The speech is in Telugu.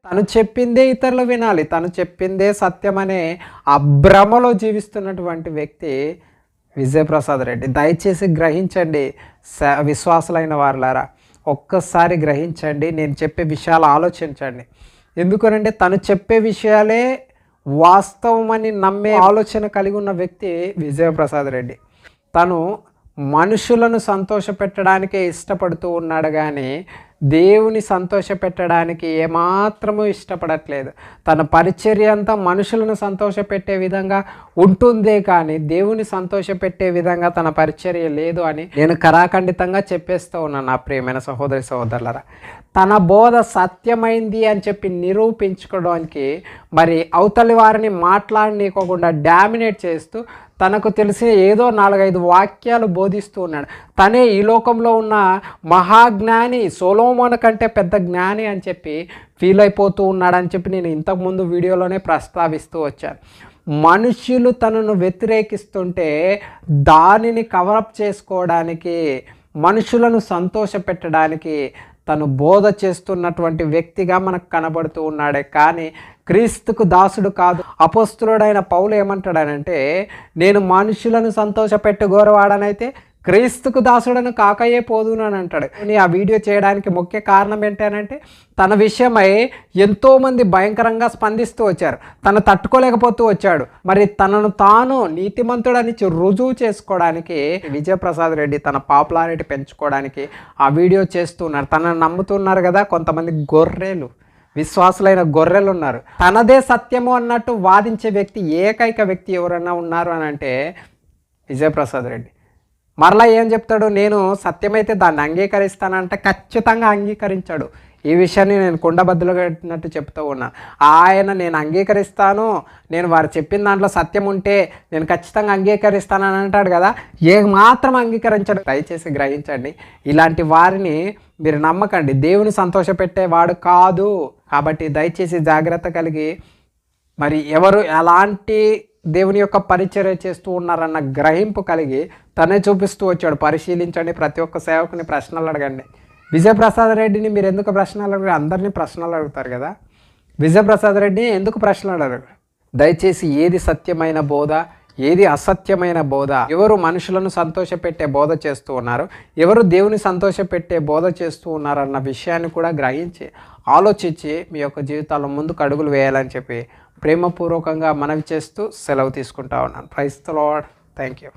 తను చెప్పిందే ఇతరులు వినాలి, తను చెప్పిందే సత్యమనే ఆ భ్రమలో జీవిస్తున్నటువంటి వ్యక్తి విజయప్రసాద్ రెడ్డి. దయచేసి గ్రహించండి విశ్వాసులైన వారులారా, ఒక్కసారి గ్రహించండి, నేను చెప్పే విషయాలు ఆలోచించండి. ఎందుకనంటే తను చెప్పే విషయాలే వాస్తవమని నమ్మే ఆలోచన కలిగి ఉన్న వ్యక్తి విజయప్రసాద్ రెడ్డి. తను మనుషులను సంతోషపెట్టడానికే ఇష్టపడుతూ ఉన్నాడు కానీ దేవుని సంతోషపెట్టడానికి ఏమాత్రమూ ఇష్టపడట్లేదు. తన పరిచర్య అంతా మనుషులను సంతోషపెట్టే విధంగా ఉంటుందే కానీ దేవుని సంతోషపెట్టే విధంగా తన పరిచర్య లేదు అని నేను కరాఖండితంగా చెప్పేస్తూ ఉన్నాను. నా ప్రియమైన సహోదరి సహోదరులరా, తన బోధ సత్యమైంది అని చెప్పి నిరూపించుకోవడానికి మరి అవతలి వారిని మాట్లాడనీయకుండా డామినేట్ చేస్తూ తనకు తెలిసిన ఏదో 4-5 వాక్యాలు బోధిస్తూ ఉన్నాడు. తనే ఈ లోకంలో ఉన్న మహాజ్ఞాని, సొలొమోను కంటే పెద్ద జ్ఞాని అని చెప్పి ఫీల్ అయిపోతూ ఉన్నాడని చెప్పి నేను ఇంతకుముందు వీడియోలోనే ప్రస్తావిస్తూ వచ్చాను. మనుషులు తనను వ్యతిరేకిస్తుంటే దానిని కవరప్ చేసుకోవడానికి, మనుషులను సంతోషపెట్టడానికి తను బోధ చేస్తున్నటువంటి వ్యక్తిగా మనకు కనబడుతూ ఉన్నాడే కానీ క్రీస్తుకు దాసుడు కాదు. అపోస్తులుడైన పౌలు ఏమంటాడనంటే, నేను మనుషులను సంతోషపెట్టుగోరవాడనైతే క్రీస్తుకు దాసుడను కాకయే పోదును అని అంటాడు. ఆ వీడియో చేయడానికి ముఖ్య కారణం ఏంటంటే తన విషయమై ఎంతోమంది భయంకరంగా స్పందిస్తూ వచ్చారు, తను తట్టుకోలేకపోతూ వచ్చాడు. మరి తనను తాను నీతిమంతుడని రుజువు చేసుకోవడానికి విజయప్రసాద్ రెడ్డి తన పాపులారిటీ పెంచుకోవడానికి ఆ వీడియో చేస్తున్నారు. తనను నమ్ముతున్నారు కదా కొంతమంది గొర్రెలు, విశ్వాసులైన గొర్రెలు ఉన్నారు. తనదే సత్యము అన్నట్టు వాదించే వ్యక్తి, ఏకైక వ్యక్తి ఎవరన్నా ఉన్నారు అని అంటే విజయప్రసాద్ రెడ్డి. మరలా ఏం చెప్తాడు, నేను సత్యమైతే దాన్ని అంగీకరిస్తానంటే ఖచ్చితంగా అంగీకరించాడు. ఈ విషయాన్ని నేను కుండబద్దలు కట్టినట్టు చెప్తూ ఉన్నాను. నేను అంగీకరిస్తాను, నేను వారు చెప్పిన దాంట్లో సత్యం ఉంటే నేను ఖచ్చితంగా అంగీకరిస్తానని అంటాడు కదా, ఏ మాత్రం అంగీకరించాడు. దయచేసి గ్రహించండి, ఇలాంటి వారిని మీరు నమ్మకండి. దేవుని సంతోషపెట్టేవాడు కాదు. కాబట్టి దయచేసి జాగ్రత్త కలిగి మరి ఎవరు ఎలాంటి దేవుని యొక్క పరిచర్య చేస్తూ ఉన్నారన్న గ్రహింపు కలిగి తనే చూపిస్తూ వచ్చాడు. పరిశీలించండి, ప్రతి ఒక్క సేవకుని ప్రశ్నలు అడగండి. విజయప్రసాద్ రెడ్డిని మీరు ఎందుకు ప్రశ్నలు అడగరు? అందరినీ ప్రశ్నలు అడుగుతారు కదా, విజయప్రసాద్ రెడ్డిని ఎందుకు ప్రశ్నలు అడగరు? దయచేసి ఏది సత్యమైన బోధ, ఏది అసత్యమైన బోధ, ఎవరు మనుషులను సంతోషపెట్టే బోధ చేస్తూ ఉన్నారు, ఎవరు దేవుని సంతోషపెట్టే బోధ చేస్తూ ఉన్నారన్న విషయాన్ని కూడా గ్రహించి ఆలోచించి మీ యొక్క జీవితాల్లో ముందుకు అడుగులు వేయాలని చెప్పి ప్రేమపూర్వకంగా మనవి చేస్తూ సెలవు తీసుకుంటా ఉన్నాను. Praise the lord. Thank you.